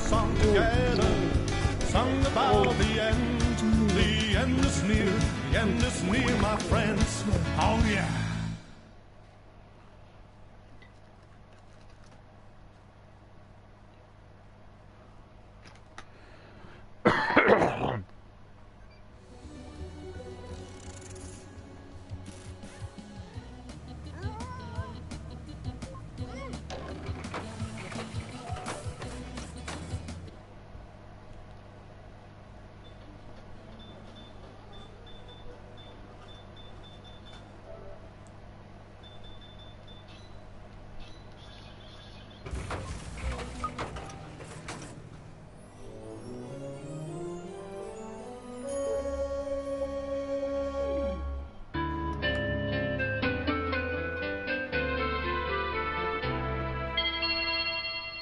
song together, sung about the end is near, the end is near, my friends. Oh yeah.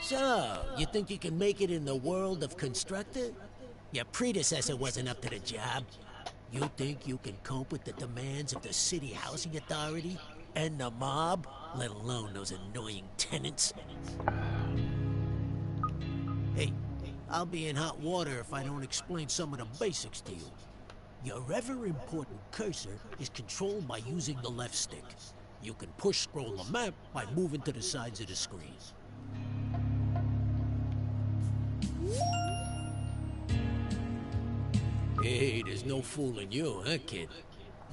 So, you think you can make it in the world of Constructor? Your predecessor wasn't up to the job. You think you can cope with the demands of the city housing authority and the mob, let alone those annoying tenants? Hey, I'll be in hot water if I don't explain some of the basics to you. Your ever-important cursor is controlled by using the left stick. You can push-scroll the map by moving to the sides of the screen. Hey, there's no fooling you, huh, kid?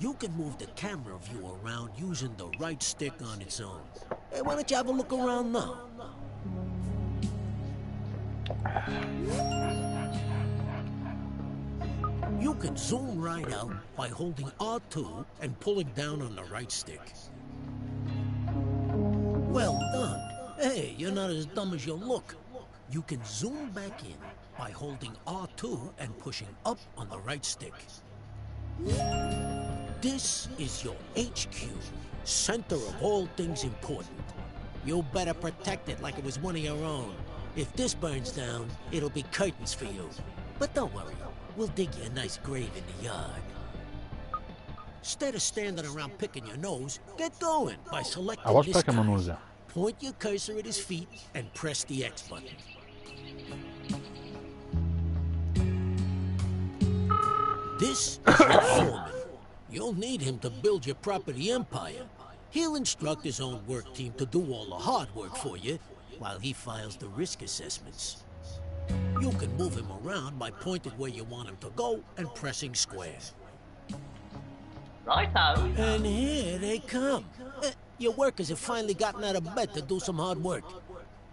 You can move the camera view around using the right stick on its own. Hey, why don't you have a look around now? You can zoom right out by holding R2 and pulling down on the right stick. Well done. Hey, you're not as dumb as you look. You can zoom back in by holding R2 and pushing up on the right stick. This is your HQ, center of all things important. You better protect it like it was one of your own. If this burns down, it'll be curtains for you. But don't worry, we'll dig you a nice grave in the yard. Instead of standing around picking your nose, get going by selecting this guy. Point your cursor at his feet and press the X button. This is your foreman. You'll need him to build your property empire. He'll instruct his own work team to do all the hard work for you, while he files the risk assessments. You can move him around by pointing where you want him to go and pressing square. Righto. And here they come. Your workers have finally gotten out of bed to do some hard work.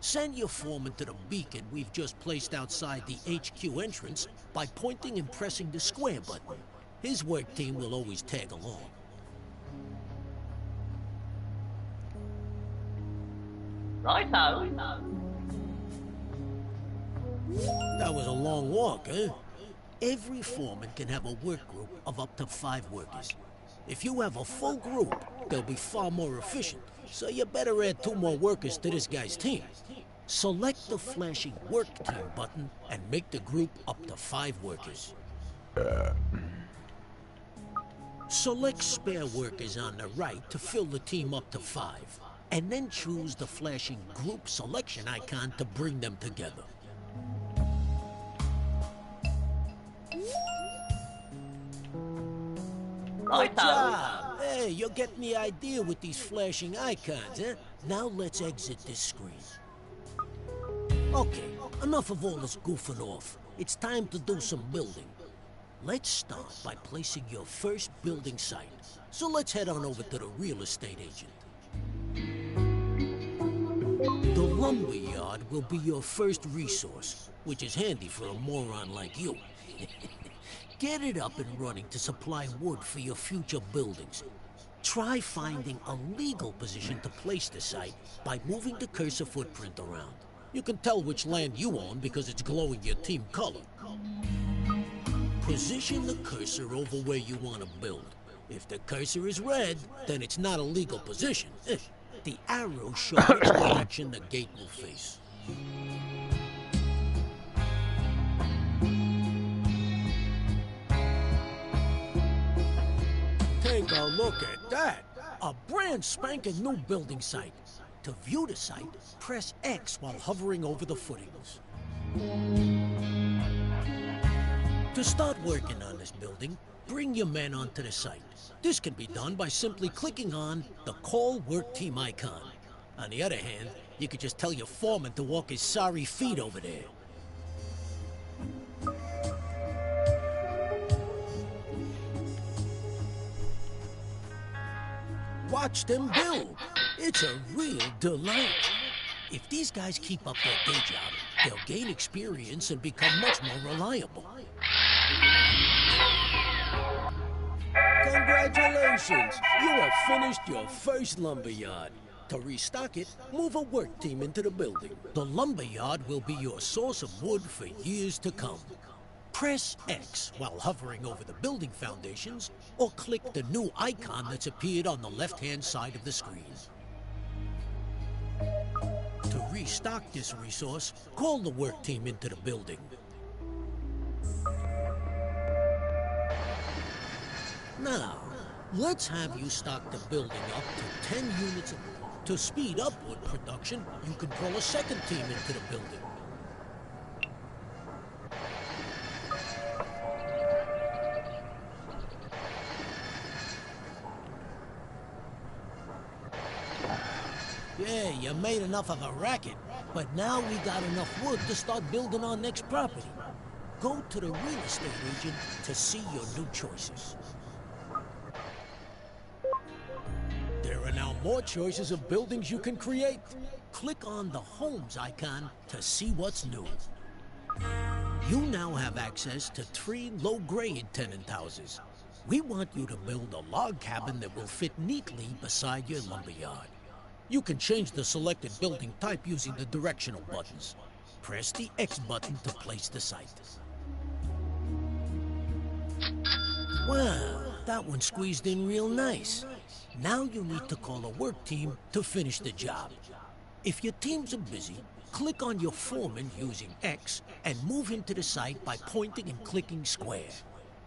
Send your foreman to the beacon we've just placed outside the HQ entrance by pointing and pressing the square button. His work team will always tag along. Righto. That was a long walk, eh? Every foreman can have a work group of up to 5 workers. If you have a full group, they'll be far more efficient, so you better add 2 more workers to this guy's team. Select the flashing Work Team button and make the group up to 5 workers. Select spare workers on the right to fill the team up to 5, and then choose the flashing Group Selection icon to bring them together. Good job! Hey, you're getting the idea with these flashing icons, huh? Now let's exit this screen. Okay, enough of all this goofing off. It's time to do some building. Let's start by placing your first building site. So let's head on over to the real estate agent. The lumber yard will be your first resource, which is handy for a moron like you. Get it up and running to supply wood for your future buildings. Try finding a legal position to place the site by moving the cursor footprint around. You can tell which land you own because it's glowing your team color. Position the cursor over where you want to build. If the cursor is red, then it's not a legal position. The arrows show which direction the gate will face. Take a look at that! A brand spanking new building site. To view the site, press X while hovering over the footings. To start working on this building, bring your men onto the site. This can be done by simply clicking on the Call Work Team icon. On the other hand, you could just tell your foreman to walk his sorry feet over there. Watch them build. It's a real delight. If these guys keep up their day job, they'll gain experience and become much more reliable. Congratulations! You have finished your first lumberyard. To restock it, move a work team into the building. The lumberyard will be your source of wood for years to come. Press X while hovering over the building foundations, or click the new icon that's appeared on the left-hand side of the screen. To restock this resource, call the work team into the building. Now, let's have you stock the building up to 10 units. To speed up wood production, you can call a second team into the building. Yeah, you made enough of a racket, but now we got enough wood to start building our next property. Go to the real estate agent to see your new choices. There are now more choices of buildings you can create. Click on the Homes icon to see what's new. You now have access to 3 low-grade tenant houses. We want you to build a log cabin that will fit neatly beside your lumberyard. You can change the selected building type using the directional buttons. Press the X button to place the site. Wow, that one squeezed in real nice. Now you need to call a work team to finish the job. If your teams are busy, click on your foreman using X and move him to the site by pointing and clicking square.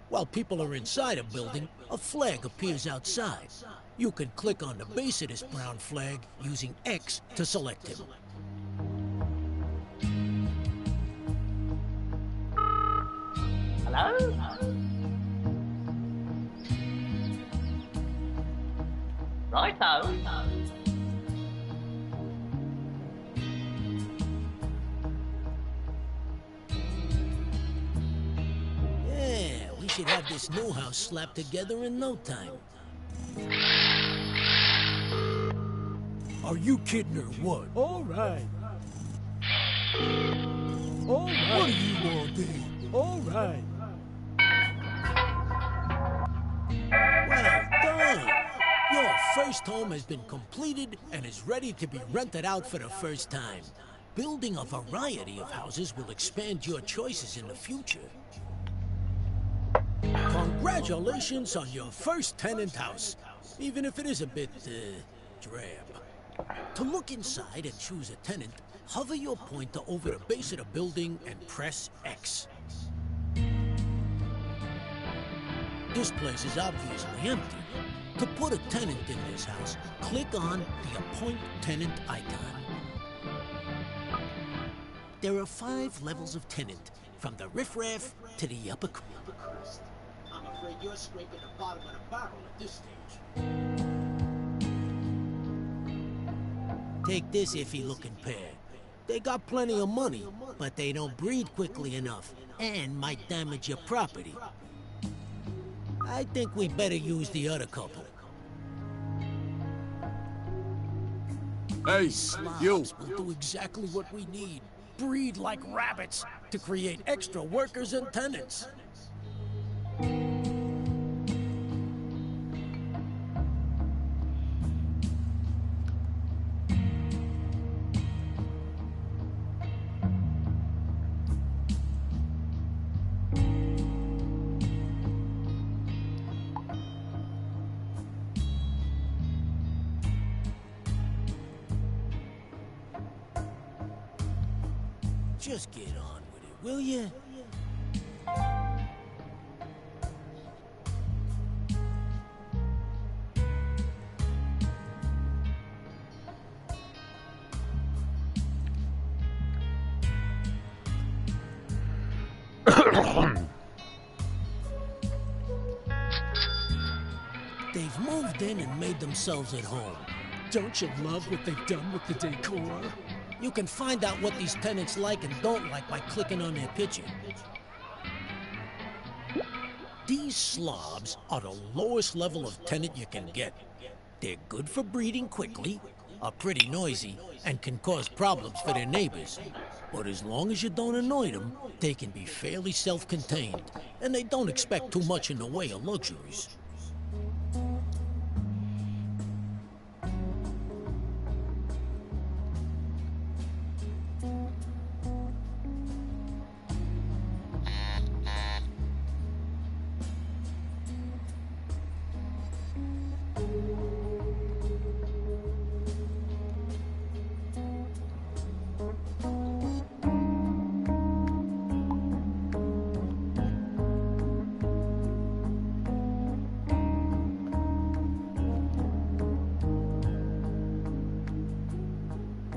While people are inside a building, a flag appears outside. You can click on the base of this brown flag using X to select him. Hello? Righto. Yeah, we should have this new house slapped together in no time. Are you kidding or what? All right. All right. What do you want then? All right. Well done! Your first home has been completed and is ready to be rented out for the first time. Building a variety of houses will expand your choices in the future. Congratulations on your first tenant house, even if it is a bit, drab. To look inside and choose a tenant, hover your pointer over the base of the building and press X. This place is obviously empty. To put a tenant in this house, click on the Appoint Tenant icon. There are 5 levels of tenant, from the riffraff to the upper crust. I'm afraid you're scraping the bottom of the barrel at this stage. Take this iffy-looking pair. They got plenty of money, but they don't breed quickly enough, and might damage your property. I think we better use the other couple. Hey, you! Slobs will do exactly what we need. Breed like rabbits to create extra workers and tenants. Just get on with it, will ya? They've moved in and made themselves at home. Don't you love what they've done with the decor? You can find out what these tenants like and don't like by clicking on their picture. These slobs are the lowest level of tenant you can get. They're good for breeding quickly, are pretty noisy, and can cause problems for their neighbors. But as long as you don't annoy them, they can be fairly self-contained, and they don't expect too much in the way of luxuries.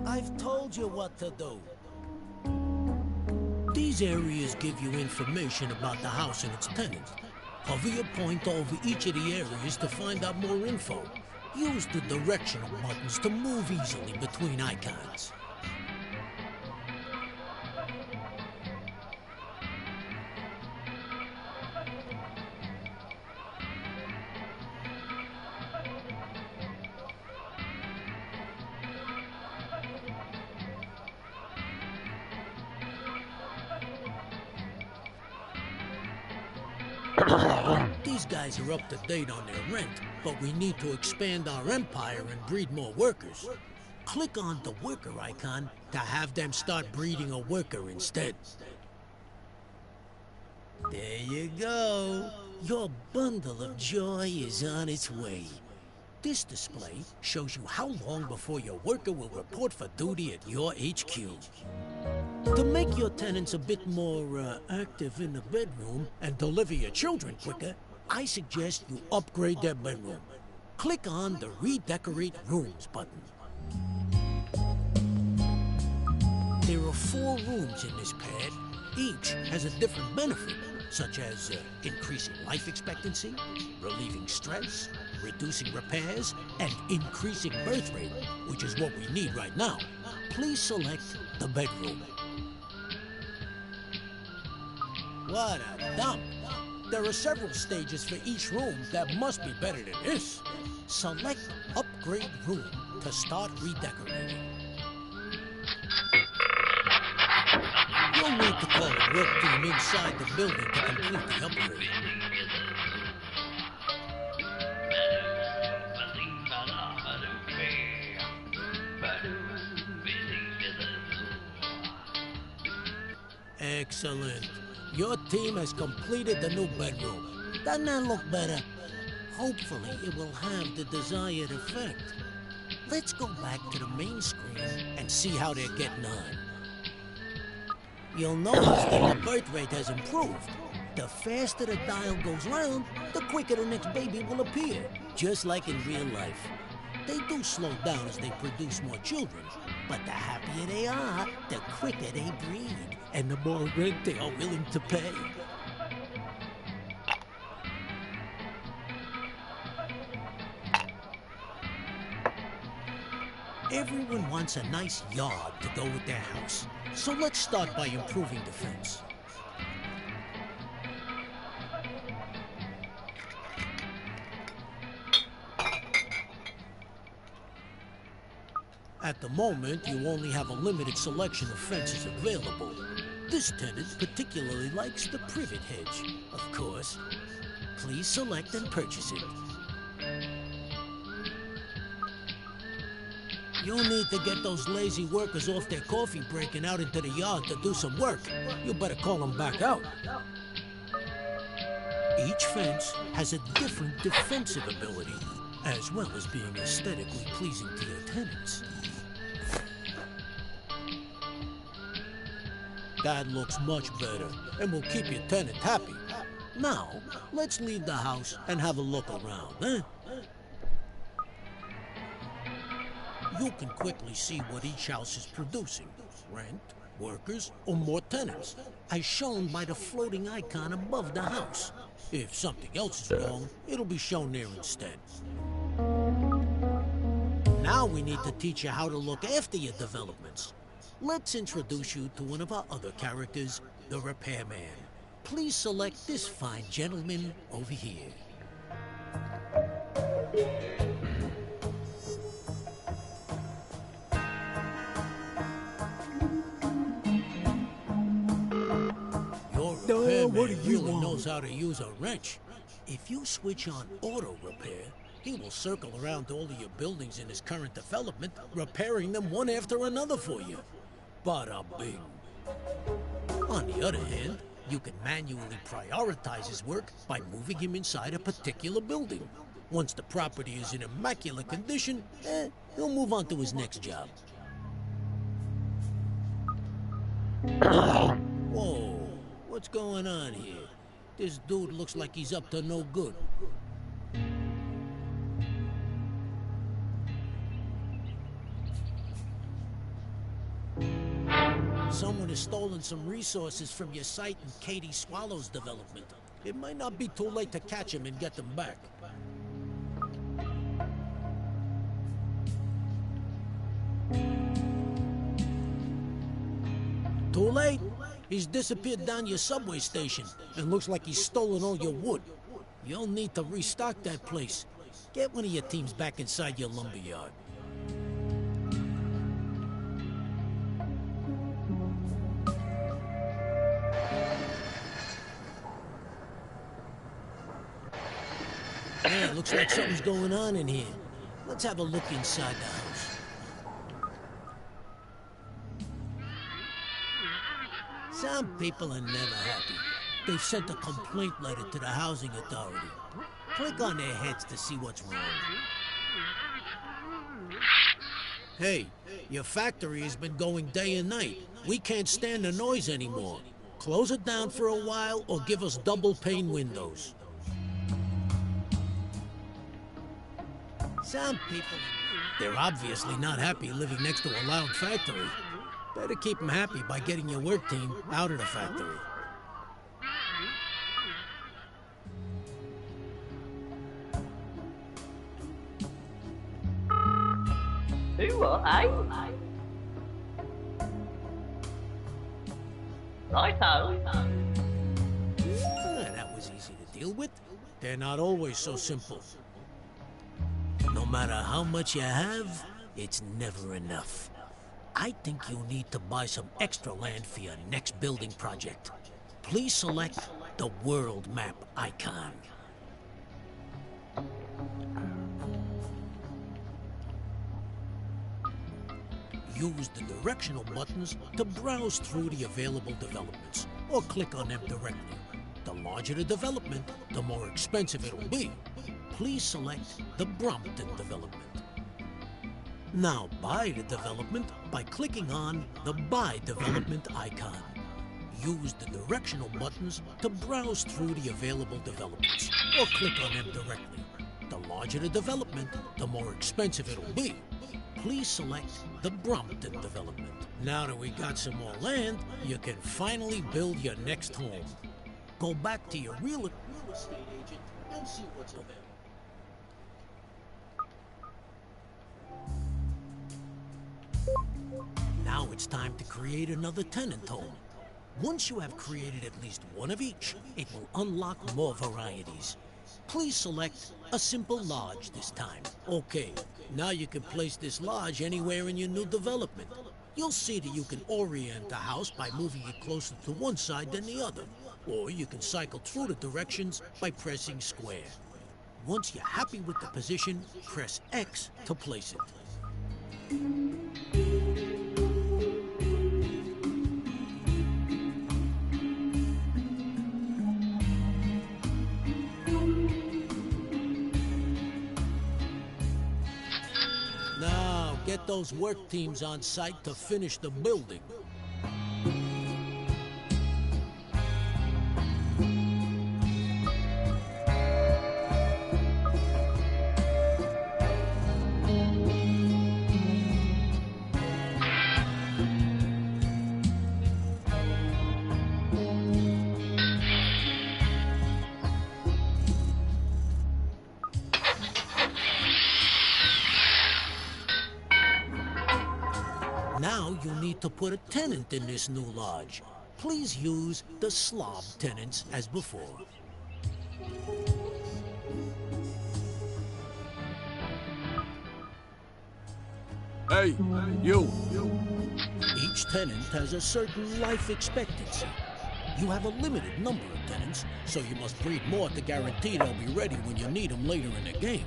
I've told you what to do. These areas give you information about the house and its tenant. Hover your point over each of the areas to find out more info. Use the directional buttons to move easily between icons. These guys are up to date on their rent, but we need to expand our empire and breed more workers. Click on the worker icon to have them start breeding a worker instead. There you go. Your bundle of joy is on its way. This display shows you how long before your worker will report for duty at your HQ. To make your tenants a bit more active in the bedroom and deliver your children quicker, I suggest you upgrade their bedroom. Click on the Redecorate Rooms button. There are 4 rooms in this pad. Each has a different benefit, such as increasing life expectancy, relieving stress, reducing repairs, and increasing birth rate, which is what we need right now. Please select the bedroom. What a dump! There are several stages for each room that must be better than this. Select Upgrade Room to start redecorating. You'll need to call a work team inside the building to complete the upgrade. Excellent. Your team has completed the new bedroom. Doesn't that look better? Hopefully it will have the desired effect. Let's go back to the main screen and see how they're getting on. You'll notice that the birth rate has improved. The faster the dial goes round, the quicker the next baby will appear, just like in real life. They do slow down as they produce more children, but the happier they are, the quicker they breed, and the more rent they are willing to pay. Everyone wants a nice yard to go with their house, so let's start by improving the fence. At the moment, you only have a limited selection of fences available. This tenant particularly likes the privet hedge, of course. Please select and purchase it. You'll need to get those lazy workers off their coffee break and out into the yard to do some work. You better call them back out. Each fence has a different defensive ability, as well as being aesthetically pleasing to your tenants. That looks much better, and will keep your tenant happy. Now, let's leave the house and have a look around, eh? You can quickly see what each house is producing. Rent, workers, or more tenants, as shown by the floating icon above the house. If something else is wrong, it'll be shown there instead. Now we need to teach you how to look after your developments. Let's introduce you to one of our other characters, the repairman. Please select this fine gentleman over here. Your repairman really knows how to use a wrench. If you switch on auto repair, he will circle around all of your buildings in his current development, repairing them one after another for you. Bada bing. On the other hand, you can manually prioritize his work by moving him inside a particular building. Once the property is in immaculate condition, he'll move on to his next job. Whoa, what's going on here? This dude looks like he's up to no good. Someone has stolen some resources from your site in Katie Swallow's development. It might not be too late to catch him and get them back. Too late? He's disappeared down your subway station, and looks like he's stolen all your wood. You'll need to restock that place. Get one of your teams back inside your lumberyard. Yeah, looks like something's going on in here. Let's have a look inside the house. Some people are never happy. They've sent a complaint letter to the housing authority. Click on their heads to see what's wrong. Hey, your factory has been going day and night. We can't stand the noise anymore. Close it down for a while or give us double pane windows. Some people, they're obviously not happy living next to a loud factory. Better keep them happy by getting your work team out of the factory. Who what, eh? Righto. That was easy to deal with. They're not always so simple. No matter how much you have, it's never enough. I think you'll need to buy some extra land for your next building project. Please select the world map icon. Use the directional buttons to browse through the available developments, or click on them directly. The larger the development, the more expensive it'll be. Please select the Brompton development. Now buy the development by clicking on the Buy Development icon. Use the directional buttons to browse through the available developments, or click on them directly. The larger the development, the more expensive it'll be. Please select the Brompton development. Now that we got some more land, you can finally build your next home. Go back to your real estate agent and see what's available. Now it's time to create another tenant home. Once you have created at least one of each, it will unlock more varieties. Please select a simple lodge this time. Okay, now you can place this lodge anywhere in your new development. You'll see that you can orient the house by moving it closer to one side than the other, or you can cycle through the directions by pressing square. Once you're happy with the position, press X to place it. Now, get those work teams on site to finish the building. you need to put a tenant in this new lodge. Please use the slob tenants as before. Hey, you. Each tenant has a certain life expectancy. You have a limited number of tenants, so you must breed more to guarantee they'll be ready when you need them later in the game.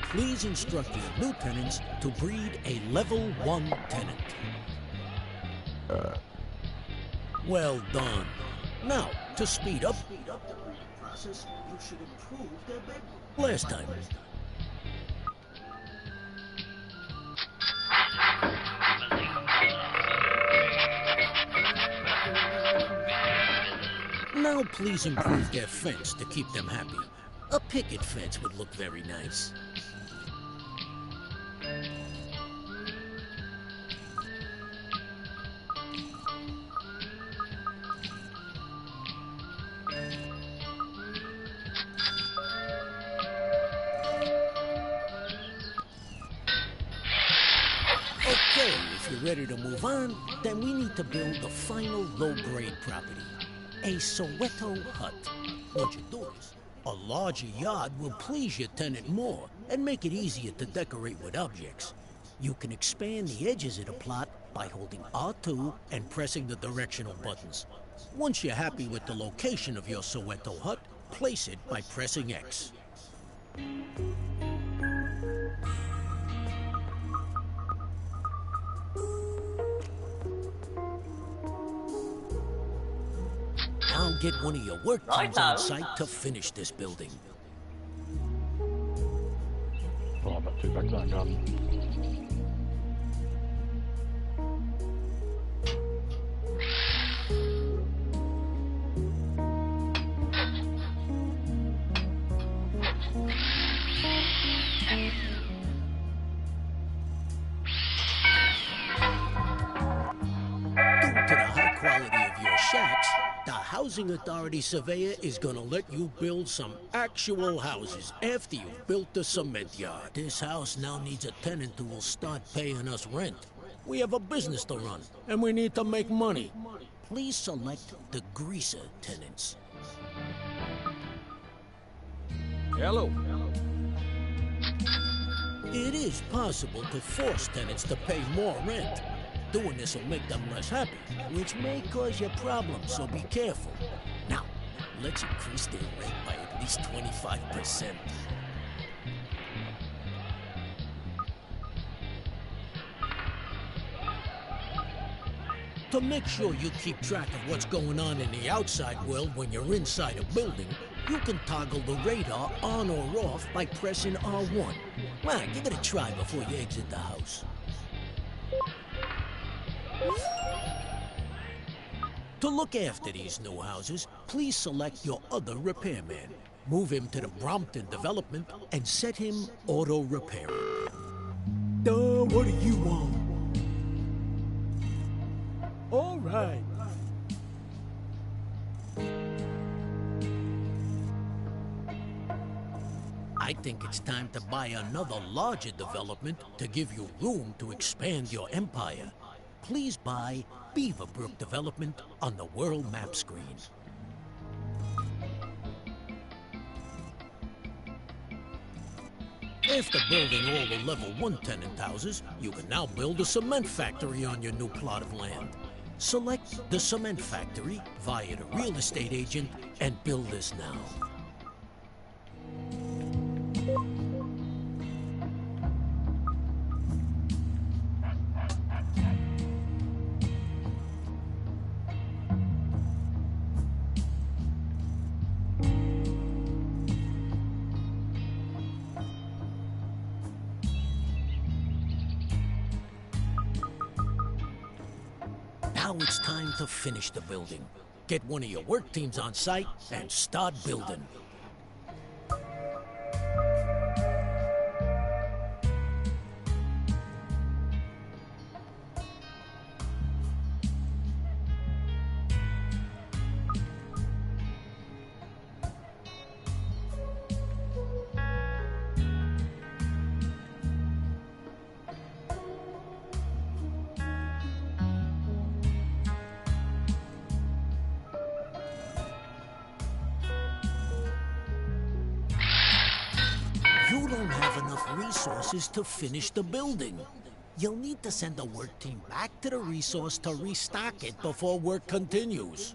Please instruct your new tenants to breed a level 1 tenant. Well done. Now, to speed up the breeding process, you should improve their bedroom. Last time. Now please improve their fence to keep them happy. A picket fence would look very nice. Okay, if you're ready to move on, then we need to build the final low-grade property. A Soweto hut. Once you do this, a larger yard will please your tenant more and make it easier to decorate with objects. You can expand the edges of the plot by holding R2 and pressing the directional buttons. Once you're happy with the location of your Soweto hut, place it by pressing X. Now get one of your work teams on site to finish this building. Oh, but two bags aren't gone. Due to the high quality of your shacks, the Housing Authority surveyor is gonna let you build some actual houses after you've built the cement yard. This house now needs a tenant who will start paying us rent. We have a business to run, and we need to make money. Please select the greaser tenants. Hello. It is possible to force tenants to pay more rent. Doing this will make them less happy, which may cause you problems, so be careful. Now, let's increase their rent by at least 25%. To make sure you keep track of what's going on in the outside world when you're inside a building, you can toggle the radar on or off by pressing R1. Well, give it a try before you exit the house. To look after these new houses, please select your other repairman. Move him to the Brompton development and set him auto repairing. What do you want? All right. I think it's time to buy another larger development to give you room to expand your empire. Please buy Beaverbrook Development on the world map screen. After building all the level 1 tenant houses, you can now build a cement factory on your new plot of land. Select the cement factory via the real estate agent and build this now. Now it's time to finish the building. Get one of your work teams on site and start building. You don't have enough resources to finish the building. You'll need to send a work team back to the resource to restock it before work continues.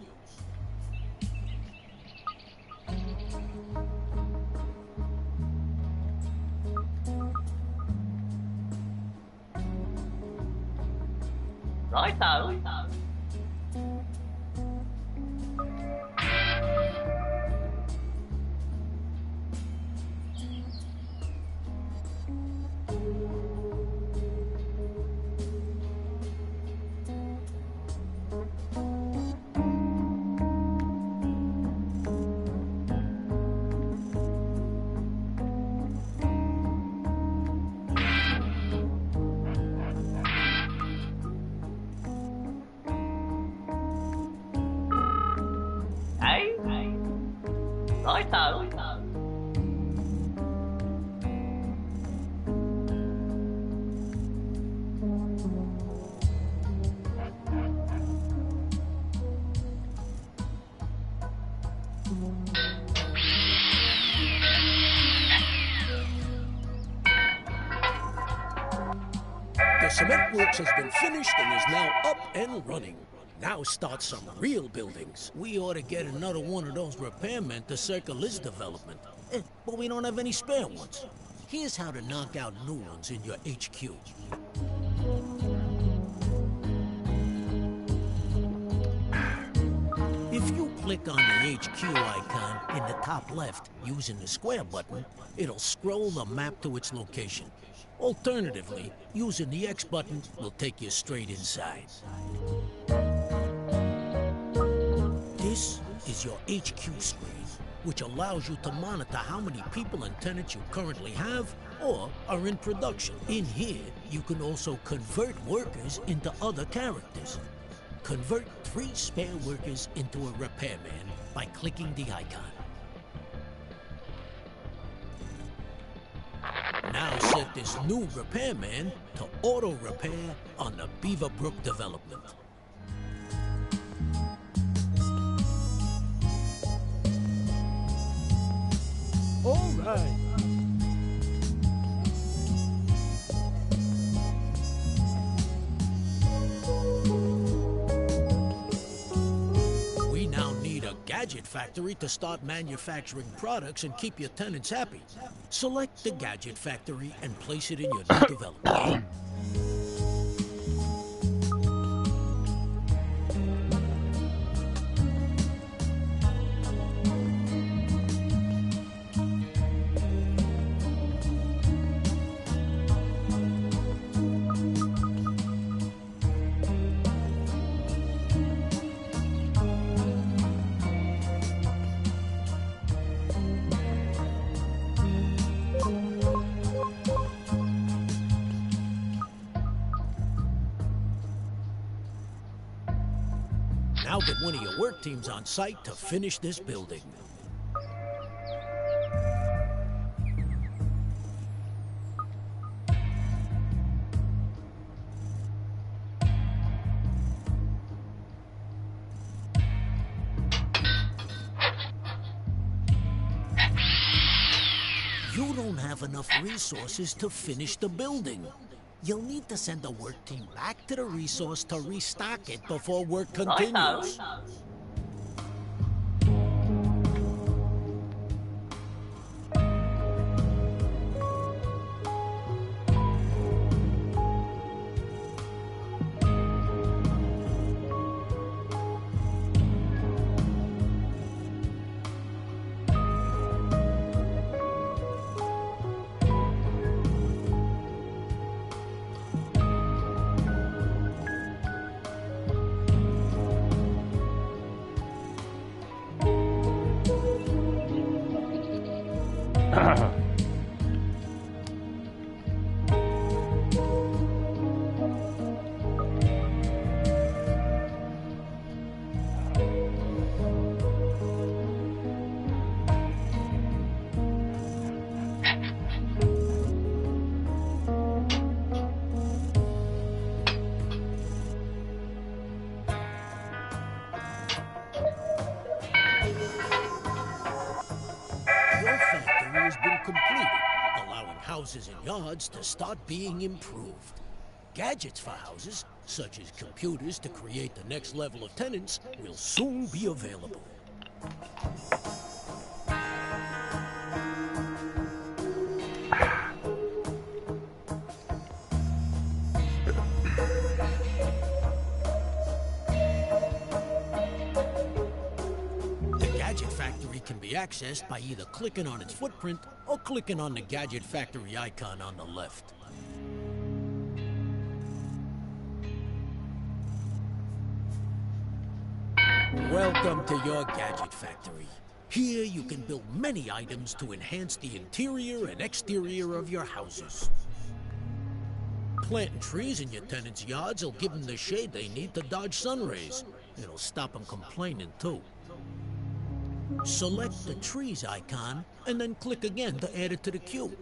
Righto. Hey? Righto. The cement works has been finished and is now up and running. Now start some real buildings. We ought to get another one of those repairmen to circle this development. But we don't have any spare ones. Here's how to knock out new ones in your HQ. If you click on the HQ icon in the top left using the square button, it'll scroll the map to its location. Alternatively, using the X button will take you straight inside. This is your HQ screen, which allows you to monitor how many people and tenants you currently have or are in production. In here, you can also convert workers into other characters. Convert 3 spare workers into a repairman by clicking the icon. Now set this new repairman to auto repair on the Beaverbrook development. All right. We now need a gadget factory to start manufacturing products and keep your tenants happy. Select the gadget factory and place it in your new development. Now get one of your work teams on site to finish this building. You don't have enough resources to finish the building. You'll need to send a work team back to the resource to restock it before work continues. houses and yards to start being improved. Gadgets for houses, such as computers to create the next level of tenants, will soon be available. The Gadget Factory can be accessed by either clicking on its footprint or clicking on the Gadget Factory icon on the left. Welcome to your Gadget Factory. Here you can build many items to enhance the interior and exterior of your houses. Planting trees in your tenants' yards will give them the shade they need to dodge sun rays. It'll stop them complaining too. Select the trees icon and then click again to add it to the queue.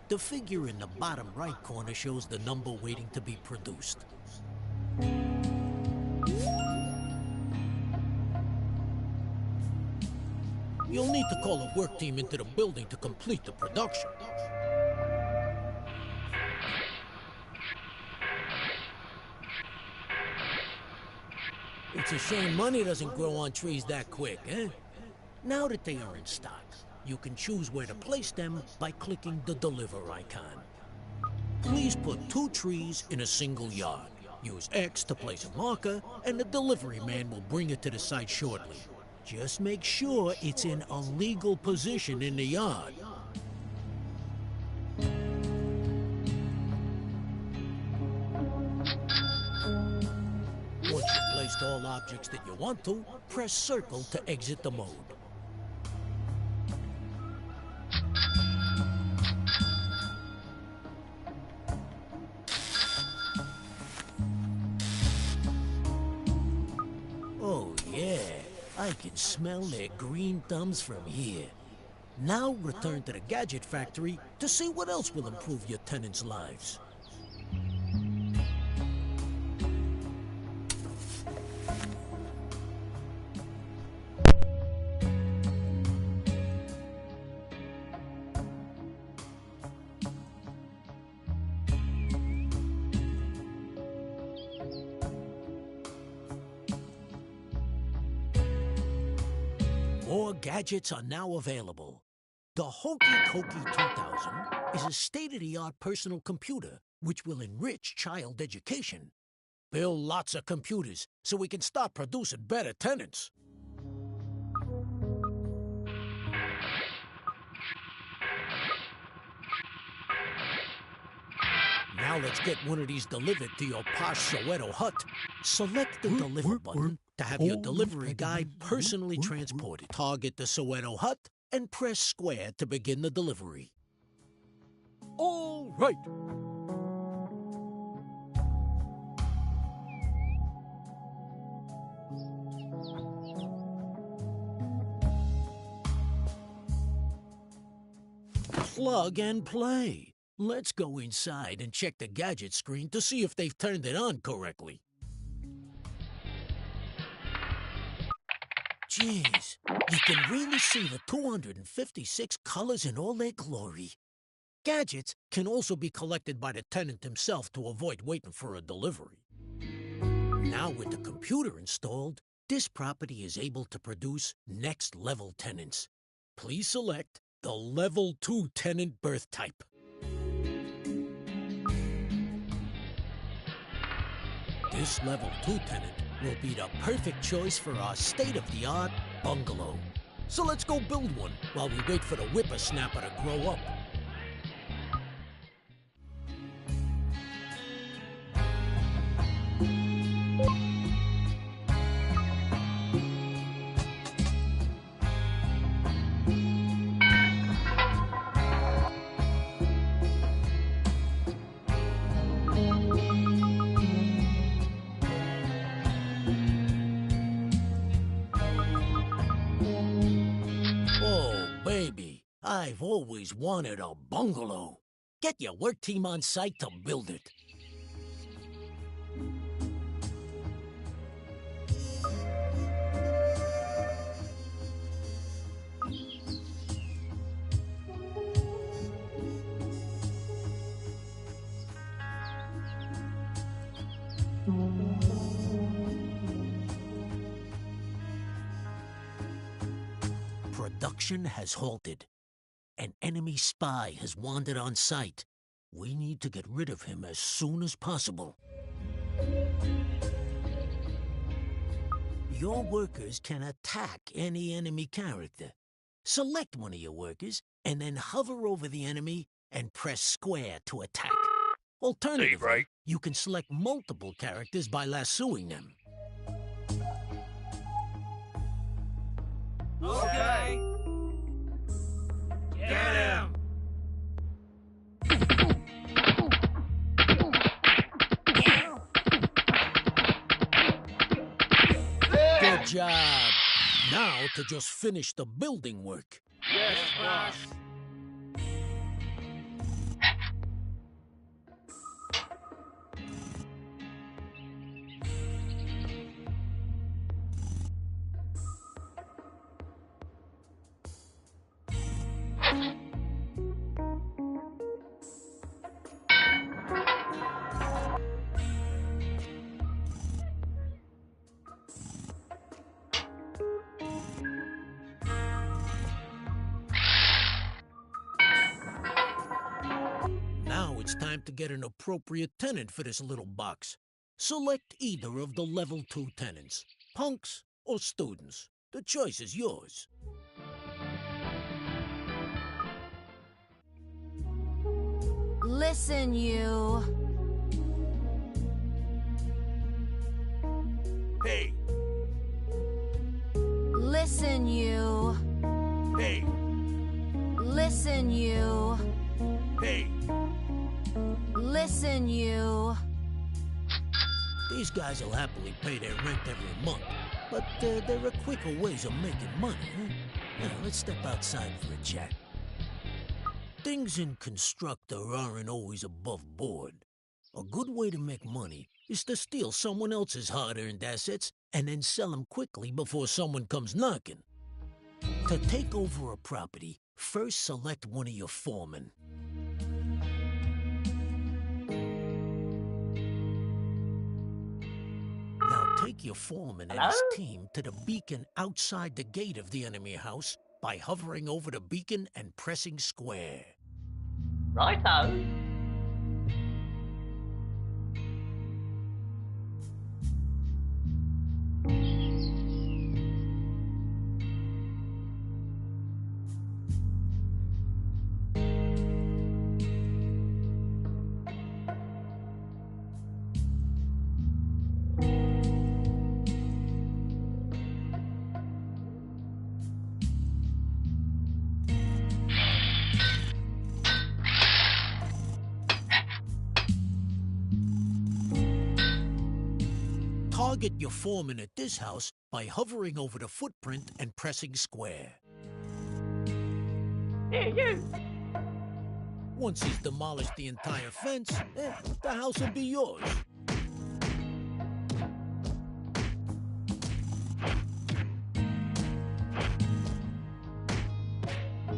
The figure in the bottom right corner shows the number waiting to be produced. You'll need to call a work team into the building to complete the production. It's a shame money doesn't grow on trees that quick, eh? Now that they are in stock, you can choose where to place them by clicking the Deliver icon. Please put 2 trees in a single yard. Use X to place a marker, and the delivery man will bring it to the site shortly. Just make sure it's in a legal position in the yard. Once you've placed all objects that you want to, press circle to exit the mode. Oh yeah, I can smell their green thumbs from here. Now return to the Gadget Factory to see what else will improve your tenants' lives. More gadgets are now available. The Hokey Cokey 2000 is a state-of-the-art personal computer which will enrich child education. Build lots of computers so we can start producing better tenants. Now let's get one of these delivered to your posh Soweto hut. Select the Deliver button to have your delivery guy personally transported. Target the Soweto hut and press square to begin the delivery. All right. Plug and play. Let's go inside and check the gadget screen to see if they've turned it on correctly. Jeez, you can really see the 256 colors in all their glory. Gadgets can also be collected by the tenant himself to avoid waiting for a delivery. Now with the computer installed, this property is able to produce next-level tenants. Please select the Level 2 tenant birth type. This Level 2 tenant will be the perfect choice for our state-of-the-art bungalow. So let's go build one while we wait for the whippersnapper to grow up. I've always wanted a bungalow. Get your work team on site to build it. Production has halted. An enemy spy has wandered on site. We need to get rid of him as soon as possible. Your workers can attack any enemy character. Select one of your workers and then hover over the enemy and press square to attack. Alternatively, you can select multiple characters by lassoing them. Okay. Get him! Good job. Now to just finish the building work. Yes, boss. Now it's time to get an appropriate tenant for this little box. Select either of the level 2 tenants, punks or students. The choice is yours. Listen, you. Hey, Listen, you. hey, Listen, you. hey. Listen, you. These guys will happily pay their rent every month, but there are quicker ways of making money, huh? Now, let's step outside for a chat. Things in Constructor aren't always above board. A good way to make money is to steal someone else's hard-earned assets and then sell them quickly before someone comes knocking. To take over a property, first select one of your foremen. Now take your foreman and his team to the beacon outside the gate of the enemy house by hovering over the beacon and pressing square. Righto. Target your foreman at this house by hovering over the footprint and pressing square. Here, you. Once he's demolished the entire fence, the house will be yours.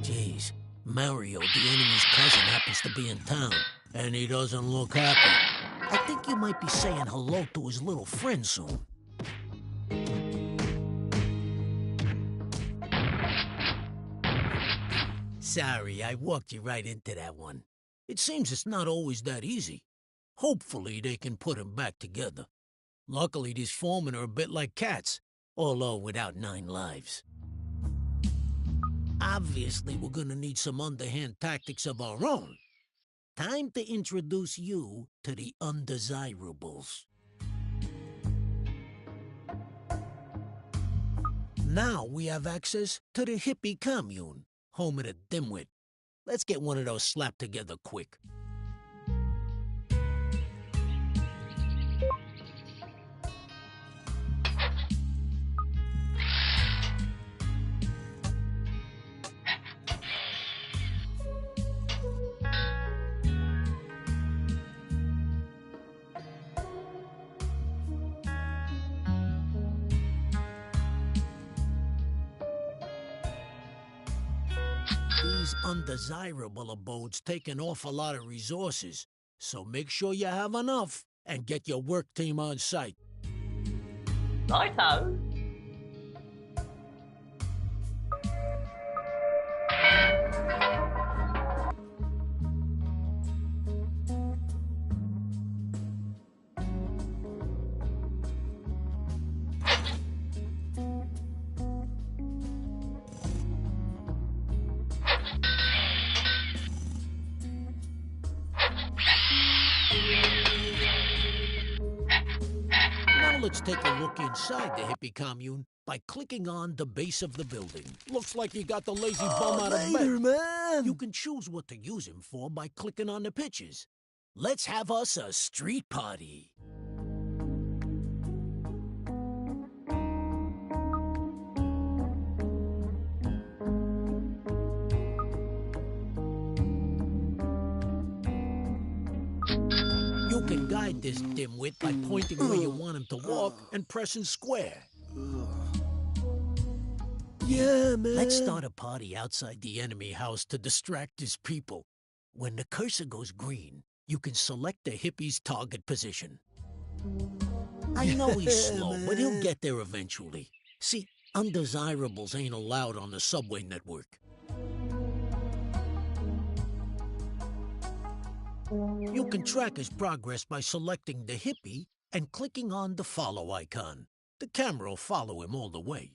Jeez, Mario, the enemy's cousin, happens to be in town, and he doesn't look happy. I think you might be saying hello to his little friend soon. Sorry, I walked you right into that one. It seems it's not always that easy. Hopefully they can put him back together. Luckily, these foremen are a bit like cats, although without 9 lives. Obviously, we're gonna need some underhand tactics of our own. Time to introduce you to the undesirables. Now we have access to the hippie commune, home of the dimwit. Let's get one of those slapped together quick. These undesirable abodes take an awful lot of resources, so make sure you have enough and get your work team on site. Righto. let's take a look inside the hippie commune by clicking on the base of the building. Looks like you got the lazy bum out of bed. Man. You can choose what to use him for by clicking on the pictures. Let's have us a street party. You can guide this dimwit by pointing where you want him to walk and pressing square. Yeah, man. Let's start a party outside the enemy house to distract his people. When the cursor goes green, you can select the hippie's target position. I know he's slow, but he'll get there eventually. See, undesirables ain't allowed on the subway network. You can track his progress by selecting the hippie and clicking on the follow icon. The camera will follow him all the way.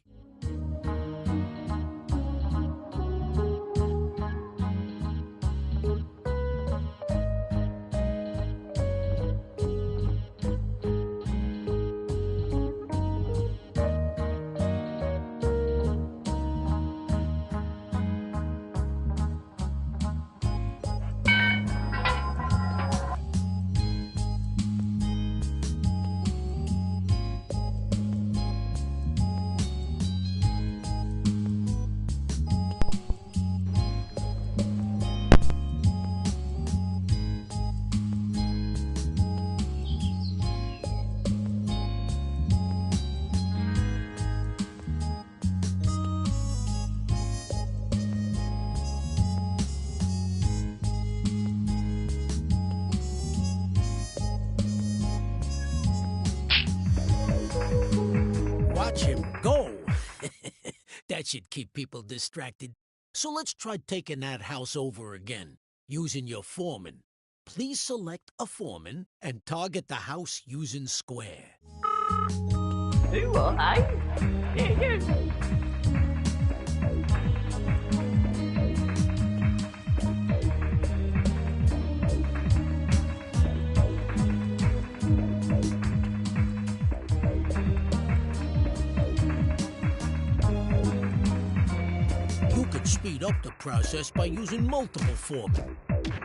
Watch him go. That should keep people distracted. So let's try taking that house over again, using your foreman. Please select a foreman and target the house using square. Do what, eh? Yeah. You can speed up the process by using multiple foremen.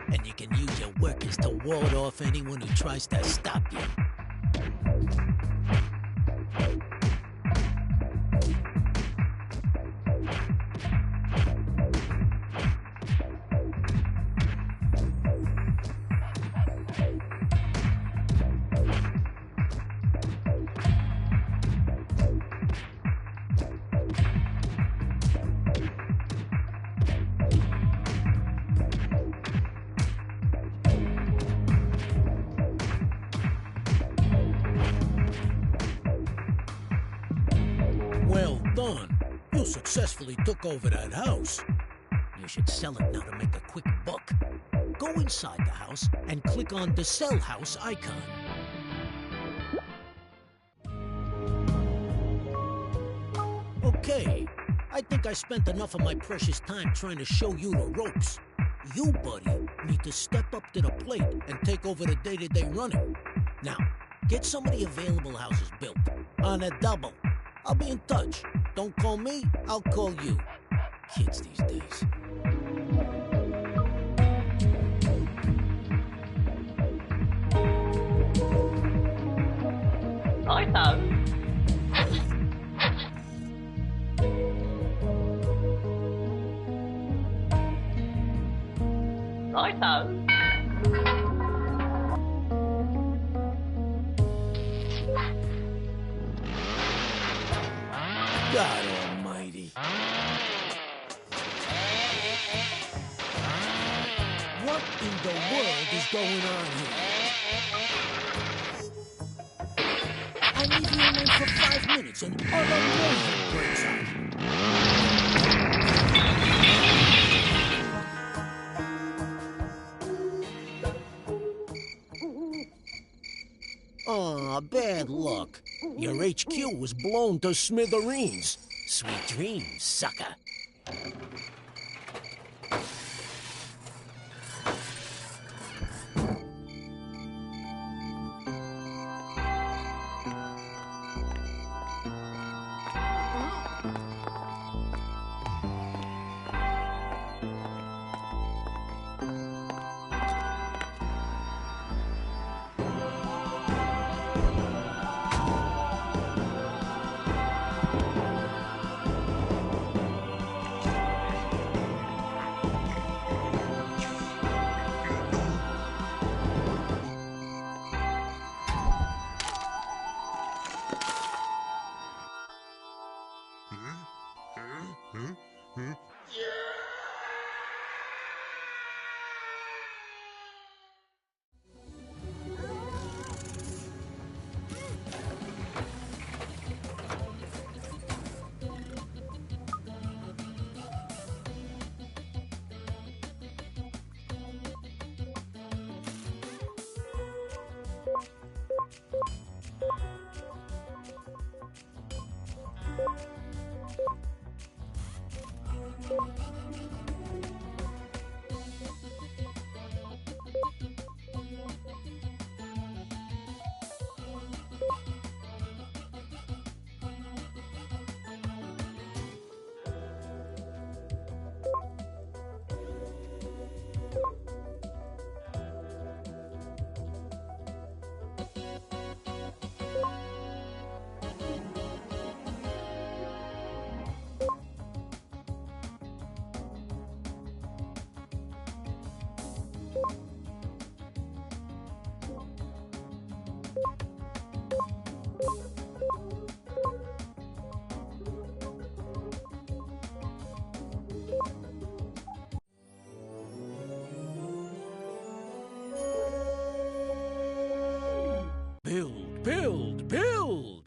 And you can use your workers to ward off anyone who tries to stop you. Well done. You successfully took over that house. You should sell it now to make a quick buck. Go inside the house and click on the Sell House icon. Okay, I think I spent enough of my precious time trying to show you the ropes. You, buddy, need to step up to the plate and take over the day-to-day running. Now, get some of the available houses built on a double. I'll be in touch. Don't call me, I'll call you. Kids these days. Righto. Righto. God almighty. What in the world is going on here? I leave you alone for 5 minutes and utter mayhem breaks out. Aw, bad luck. Your HQ was blown to smithereens. Sweet dreams, sucker. Build, build, build!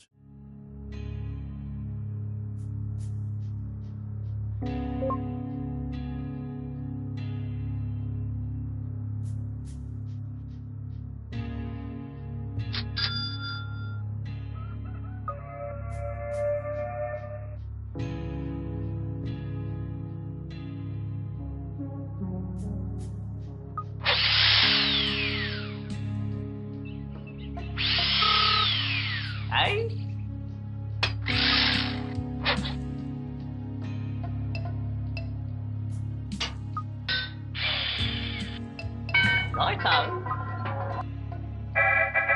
Hey? Righto.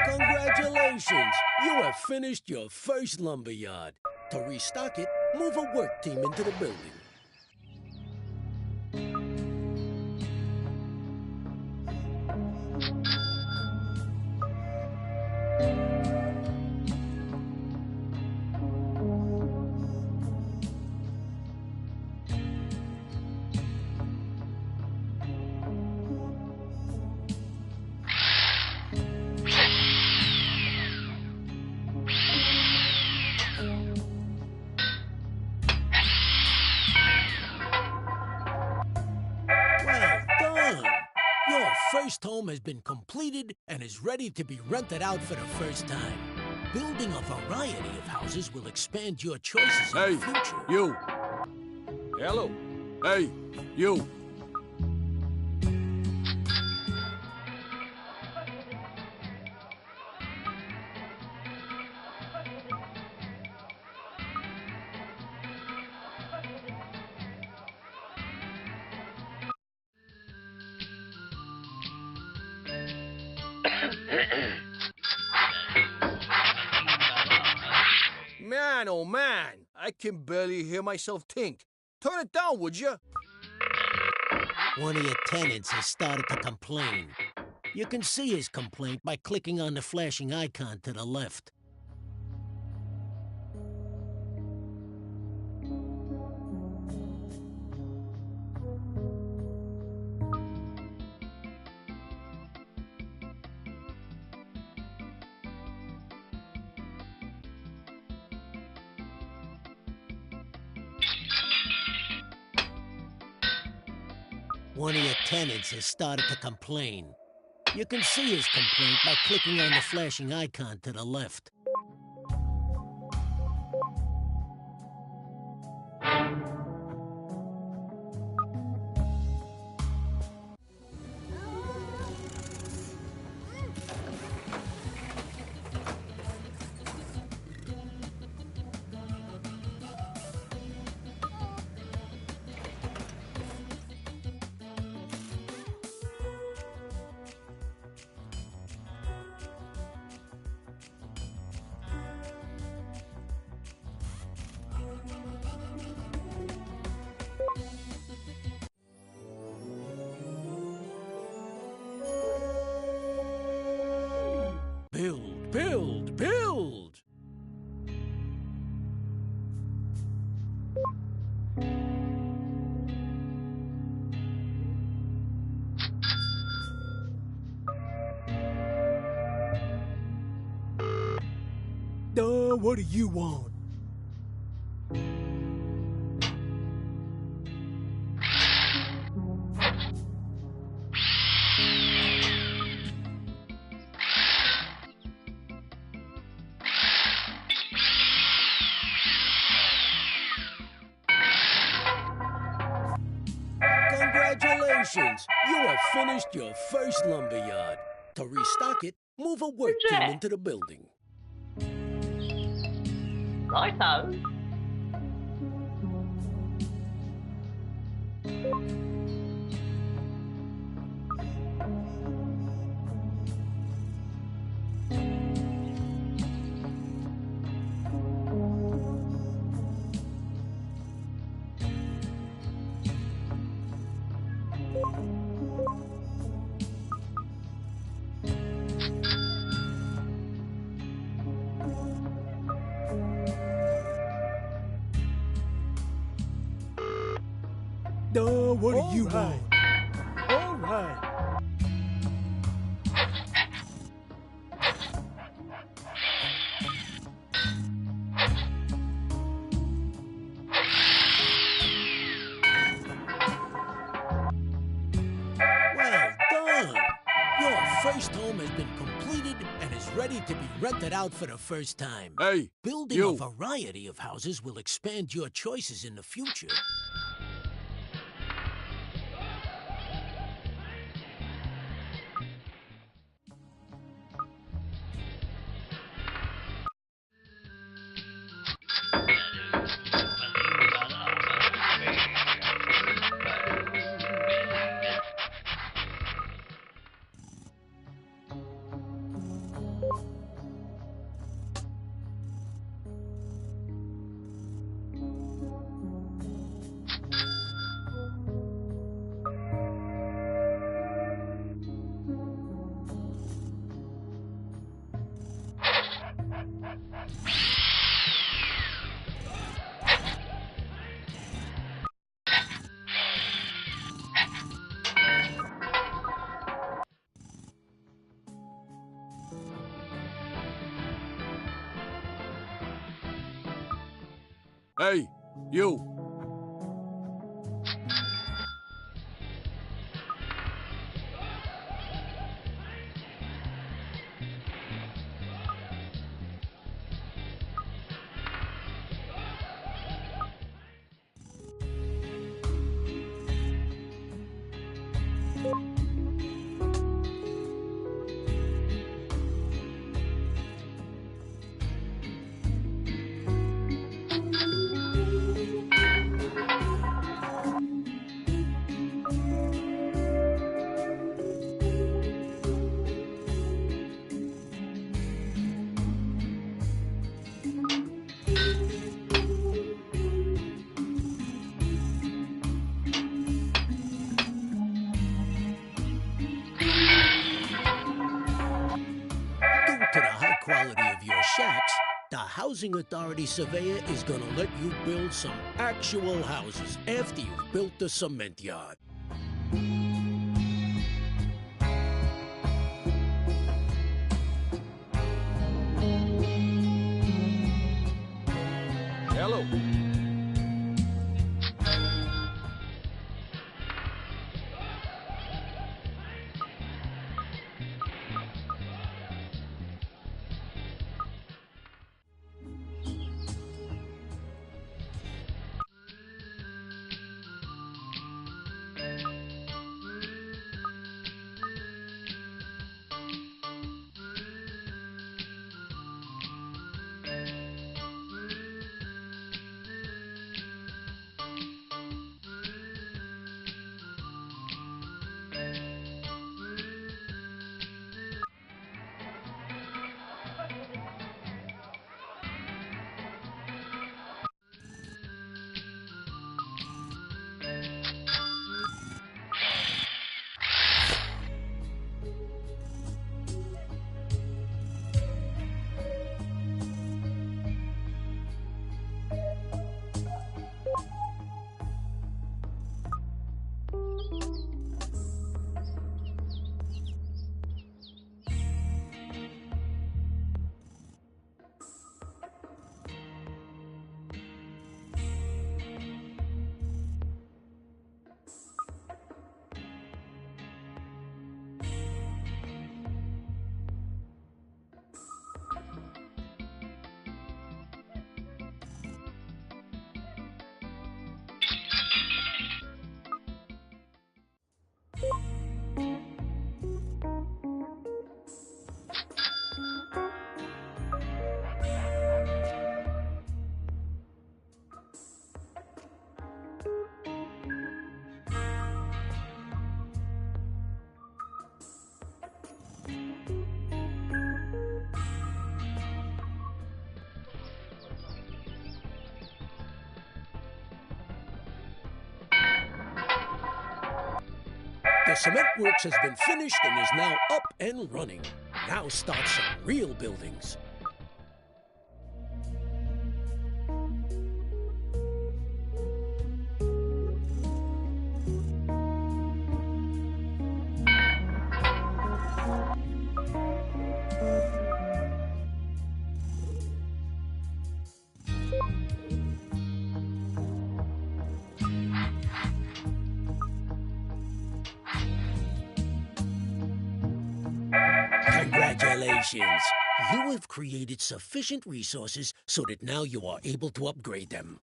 Congratulations! You have finished your first lumberyard. To restock it, move a work team into the building. Well done! Your first home has been completed and is ready to be rented out for the first time. Building a variety of houses will expand your choices in the future. You. Hello. Hey, you. Man, oh man, I can barely hear myself think. Turn it down, would you? One of your tenants has started to complain. You can see his complaint by clicking on the flashing icon to the left. One of your tenants has started to complain. You can see his complaint by clicking on the flashing icon to the left. What do you want? Congratulations! You have finished your first lumberyard. To restock it, move a work team into the building. Righto. What do you want? All right. Well done! Your first home has been completed and is ready to be rented out for the first time. Hey, Building you. a variety of houses will expand your choices in the future. Hey, you. Due to the high quality of your shacks, the Housing Authority surveyor is gonna let you build some actual houses after you've built the cement yard. Hello. The cement works has been finished and is now up and running. Now start some real buildings. Congratulations! You have created sufficient resources so that now you are able to upgrade them.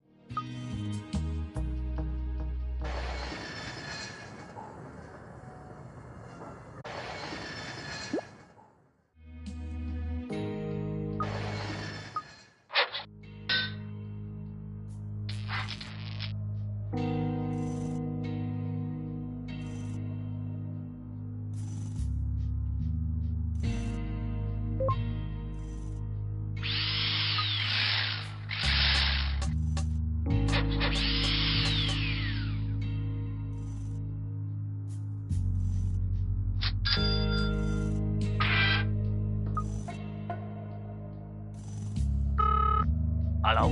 Alo.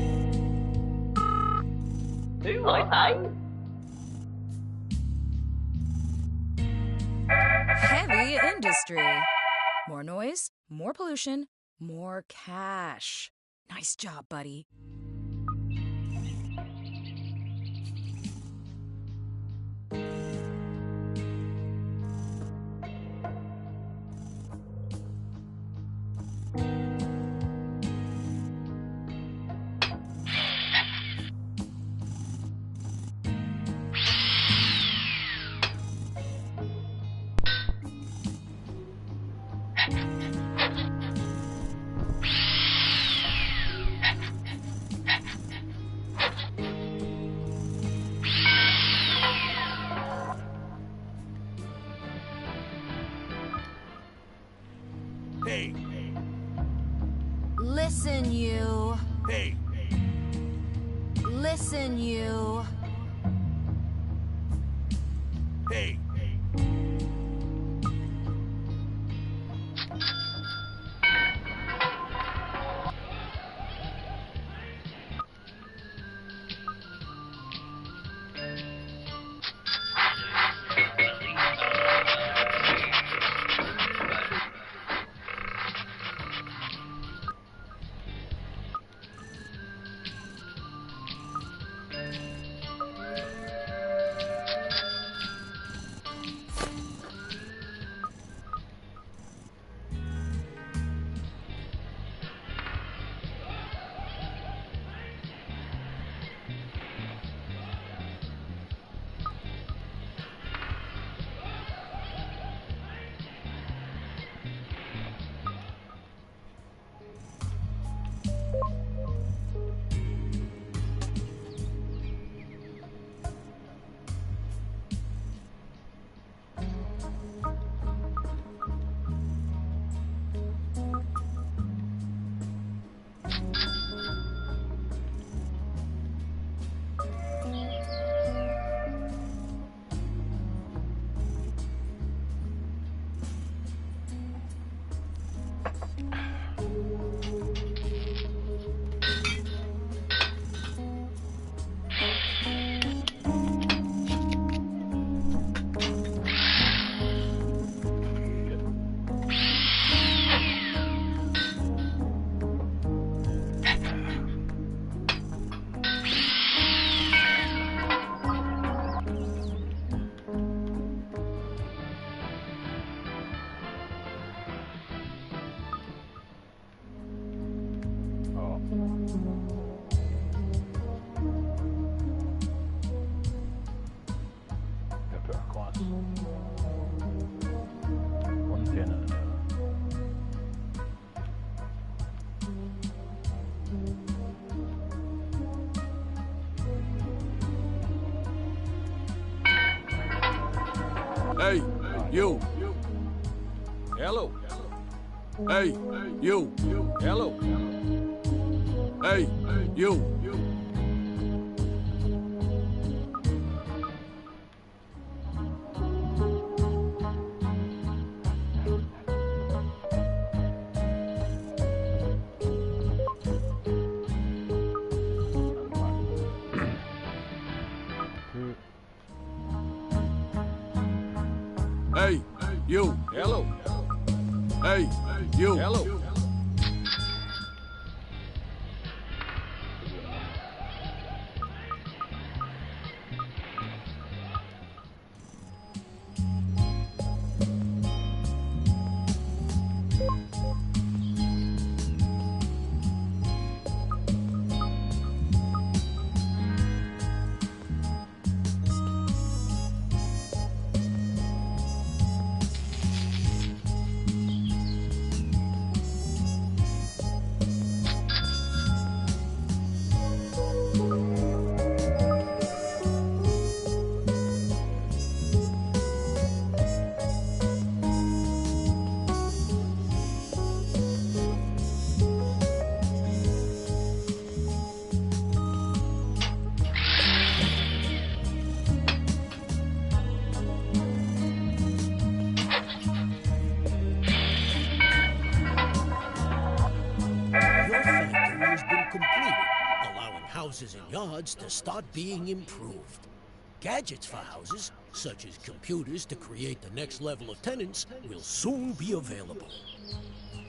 Hỏi thấy. Heavy industry. More noise, more pollution, more cash. Nice job, buddy. Hey, Listen, you. hey, Listen, you. hey. One tenant. Hey, you. Hello. Hey, you. Hello. Hey, you. You. Hello. Hey, you. Hello. Houses and yards to start being improved. Gadgets for houses, such as computers to create the next level of tenants, will soon be available.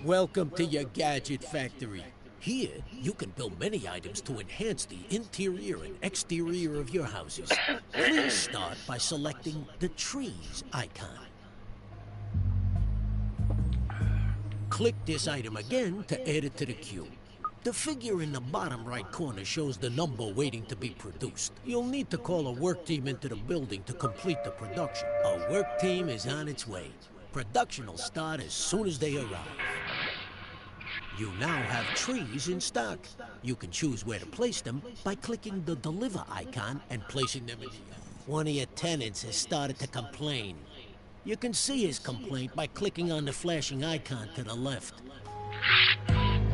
Welcome to your gadget factory. Here, you can build many items to enhance the interior and exterior of your houses. Please start by selecting the trees icon. Click this item again to add it to the queue. The figure in the bottom right corner shows the number waiting to be produced. You'll need to call a work team into the building to complete the production. A work team is on its way. Production will start as soon as they arrive. You now have trees in stock. You can choose where to place them by clicking the Deliver icon and placing them in the... One of your tenants has started to complain. You can see his complaint by clicking on the flashing icon to the left.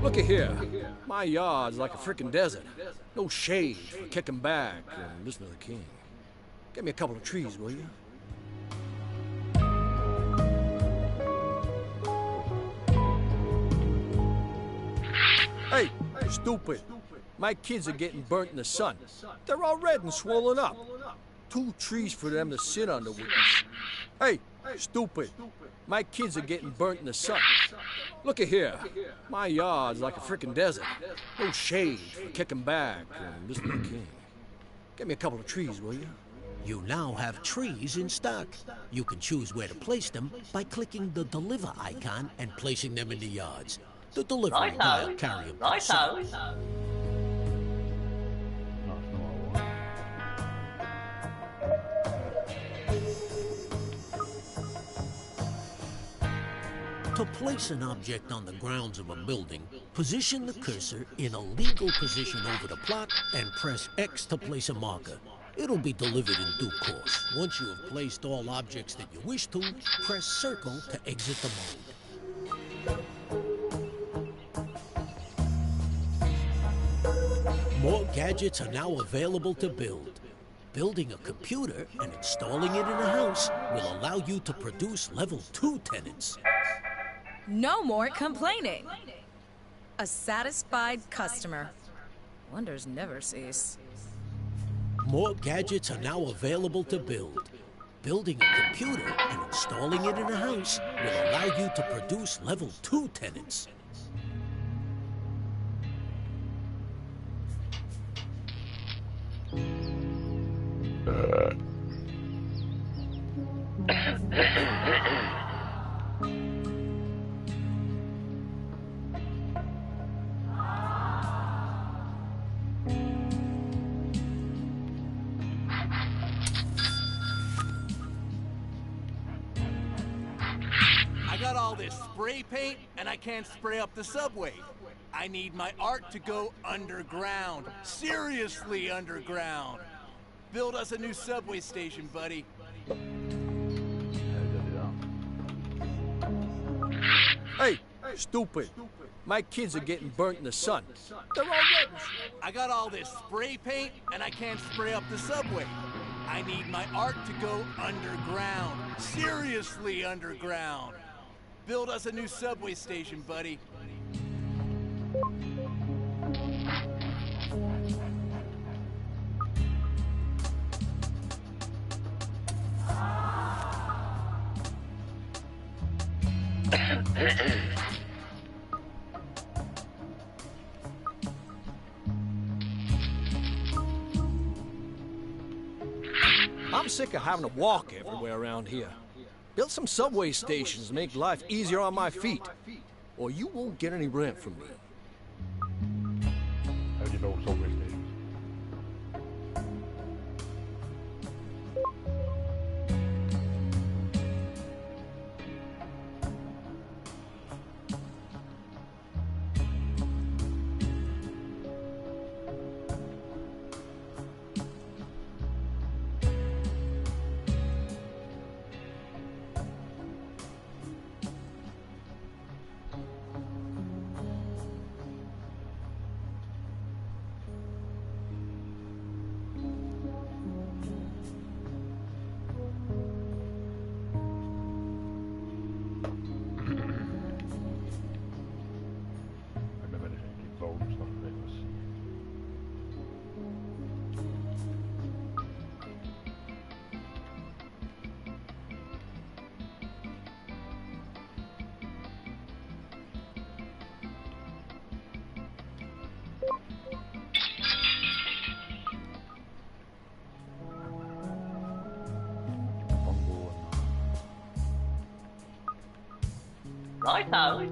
Look at here. My yard's like a frickin' desert. No shade for kicking back and listening to the king. Get me a couple of trees, will you? Hey, stupid. My kids are getting burnt in the sun. They're all red and swollen up. 2 trees for them to sit under with this. Hey, stupid. My kids are getting burnt in the sun. Look at here. My yard's like a frickin' desert. No shade for kicking back and listening to the king. Get me a couple of trees, will you? You now have trees in stock. You can choose where to place them by clicking the Deliver icon and placing them in the yards. The delivery guy will carry them. Right That's not what I want. To place an object on the grounds of a building, position the cursor in a legal position over the plot and press X to place a marker. It'll be delivered in due course. Once you have placed all objects that you wish to, press circle to exit the mode. More gadgets are now available to build. Building a computer and installing it in a house will allow you to produce level 2 tenants. No more complaining. A satisfied customer. Wonders never cease. More gadgets are now available to build. Building a computer and installing it in a house will allow you to produce level 2 tenants. I got all this spray paint, and I can't spray up the subway. I need my art to go underground. Seriously underground. Build us a new subway station, buddy. Hey, stupid. My kids are getting burnt in the sun. They're all red. I got all this spray paint, and I can't spray up the subway. I need my art to go underground. Seriously underground. Build us a new subway station, buddy. I'm sick of having to walk everywhere around here. Build some subway stations to make life easier on my feet. Or you won't get any rent from me. How do you build subway stations? Nói thử.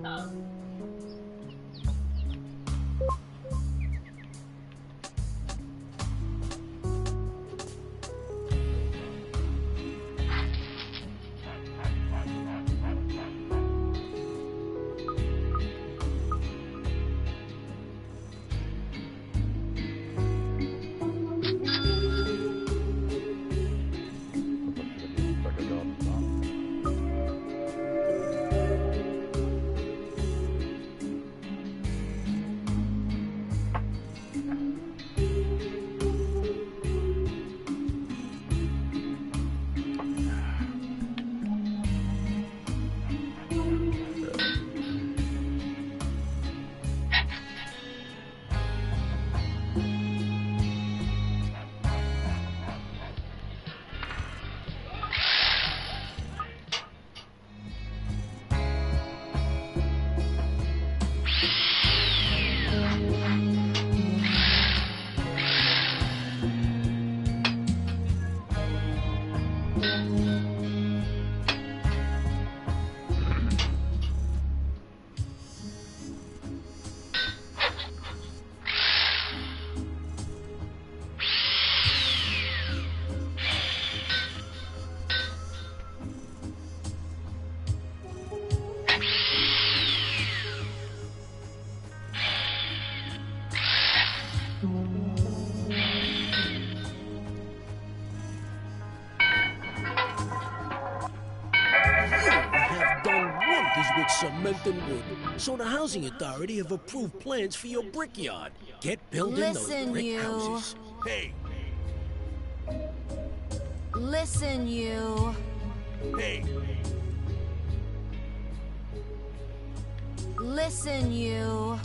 With cement and wood, so the housing authority have approved plans for your brickyard. Get building those brick houses. Hey. Listen, you. Hey. Listen, you.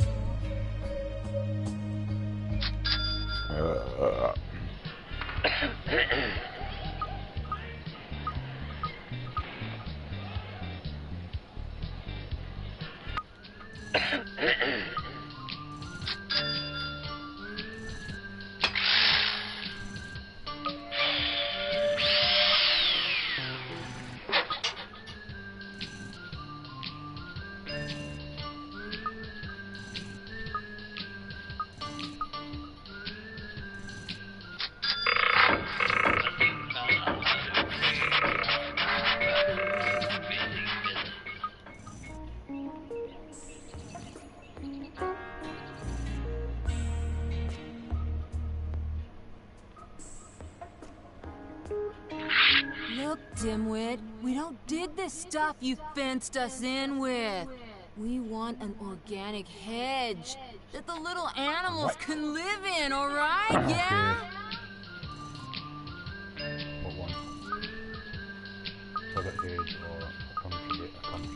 Look, dimwit, we don't dig this stuff you fenced us in with. We want an organic hedge that the little animals can live in, all right? Yeah? What one? Private hedge or a country hedge?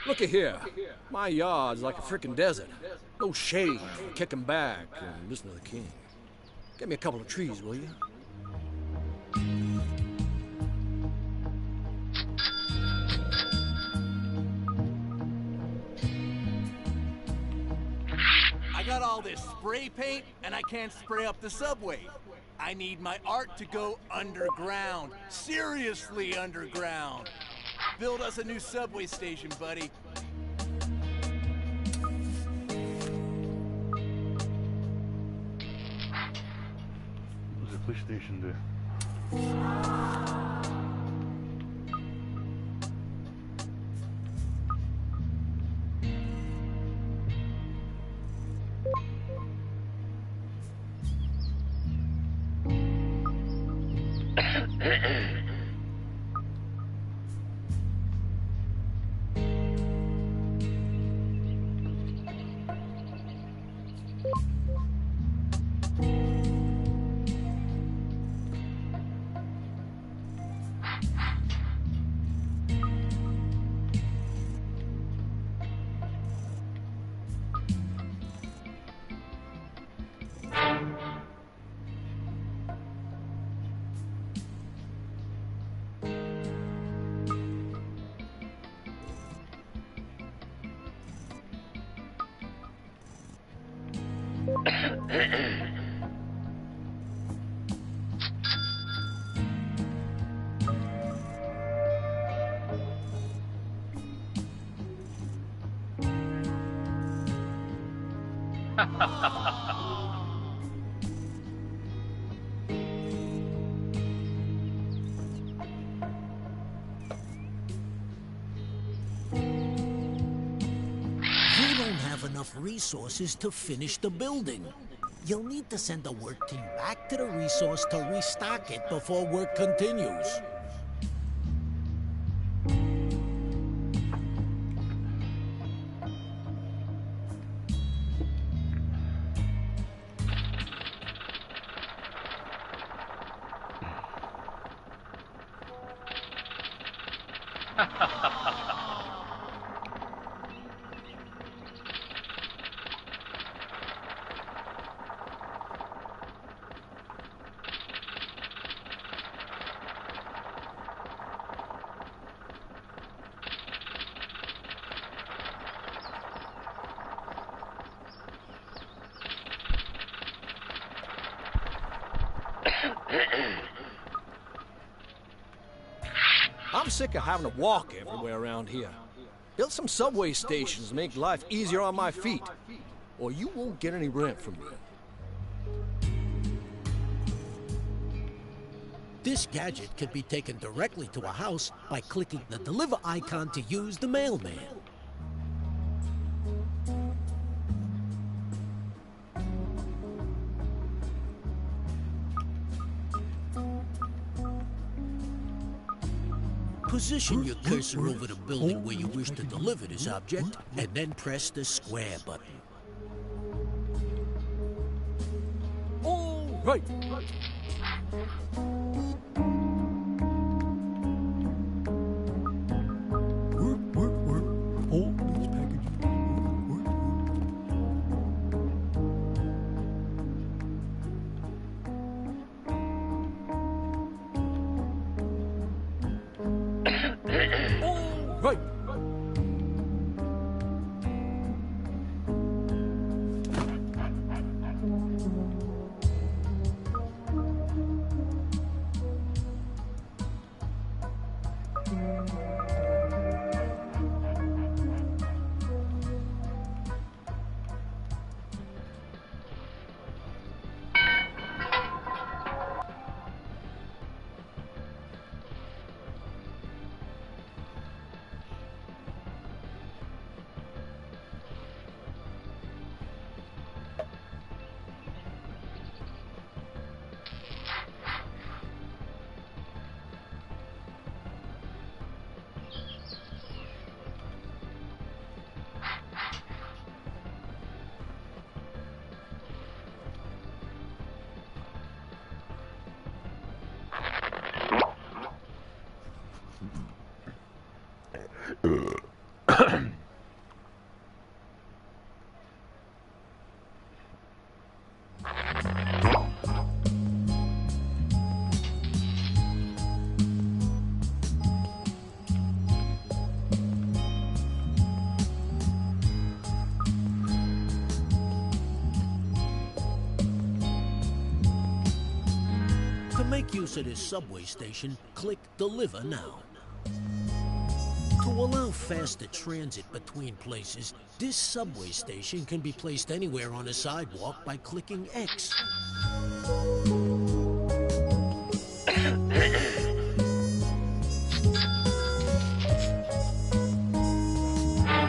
Looky here. My yard's like a frickin' desert. No shade, kicking back and listen to the king. Get me a couple of trees, will you? I got all this spray paint, and I can't spray up the subway. I need my art to go underground. Seriously underground. Build us a new subway station, buddy. What does the police station do? Enough resources to finish the building. You'll need to send a work team back to the resource to restock it before work continues. I'm sick of having to walk everywhere around here. Build some subway stations to make life easier on my feet, or you won't get any rent from me. This gadget can be taken directly to a house by clicking the deliver icon to use the mailman. Position your cursor over the building where you wish to deliver this object, and then press the square button. All right. Work. Hold these packages. Right. make use of this subway station, click Deliver Now. To allow faster transit between places, this subway station can be placed anywhere on a sidewalk by clicking X.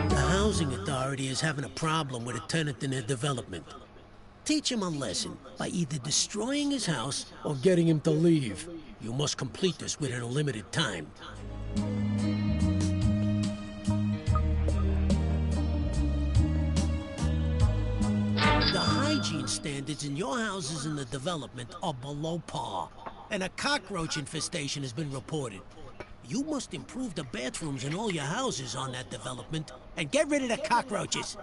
The housing authority is having a problem with a tenant in their development. Teach him a lesson by either destroying his house or getting him to leave. You must complete this within a limited time. The hygiene standards in your houses in the development are below par, and a cockroach infestation has been reported. You must improve the bathrooms in all your houses on that development and get rid of the cockroaches.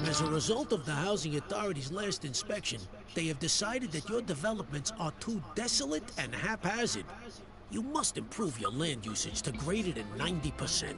As a result of the Housing Authority's last inspection, they have decided that your developments are too desolate and haphazard. You must improve your land usage to greater than 90%.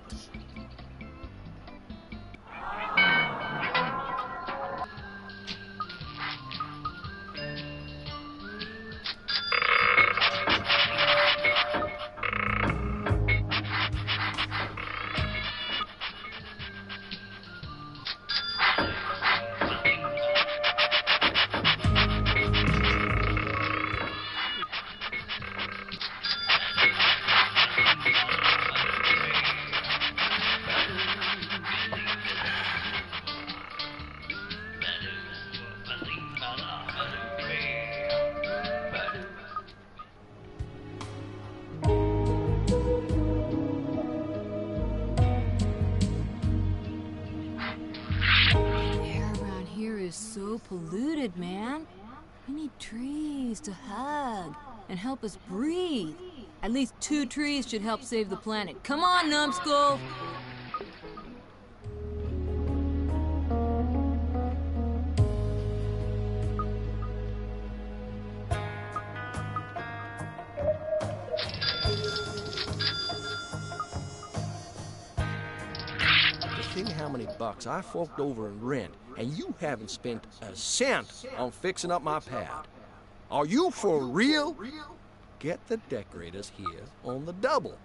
So polluted, man. We need trees to hug and help us breathe. At least 2 trees should help save the planet. Come on, numbskull! Think how many bucks I forked over in rent, and you haven't spent a cent on fixing up my pad. Are you for real? Get the decorators here on the double.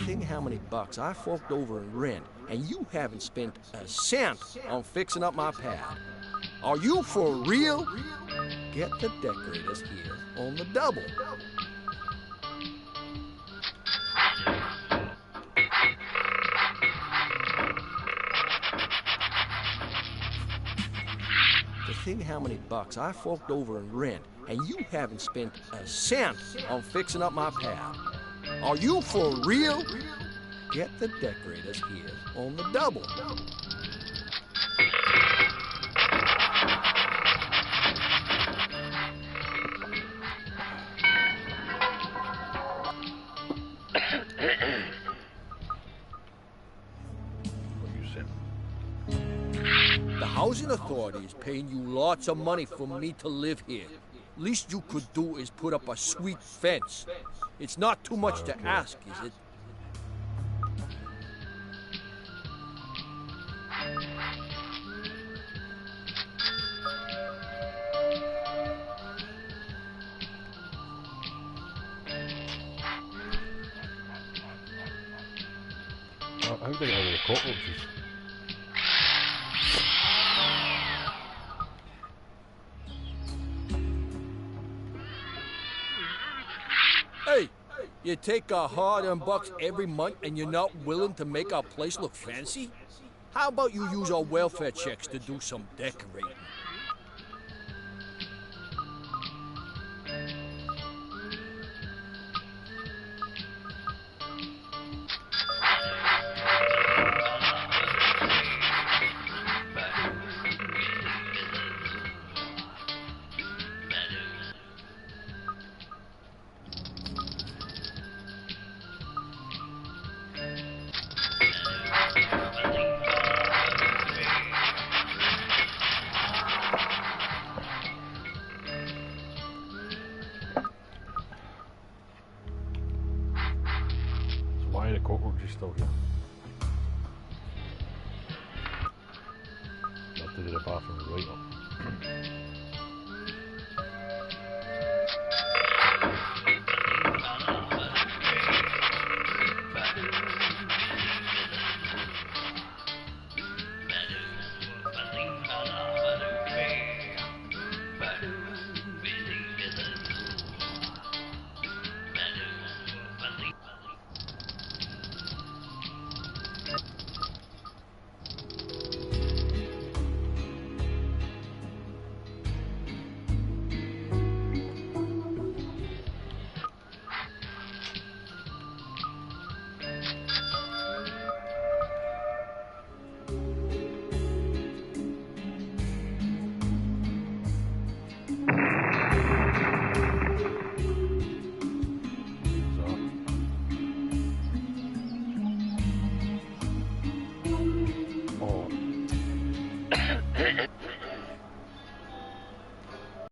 Think how many bucks I forked over in rent, and you haven't spent a cent on fixing up my pad. Are you for real? Get the decorators here on the double. Think how many bucks I forked over in rent, and you haven't spent a cent on fixing up my pad. Are you for real? Get the decorators here on the double. The housing authority is paying you lots of money for me to live here. Least you could do is put up a sweet fence. It's not too much to ask, is it? How do they get all the cockroaches? Hey, you take our hard-earned bucks every month and you're not willing to make our place look fancy? How about you use our welfare checks to do some decorating? Why are the cockroaches still here? Not to do the bathroom right up.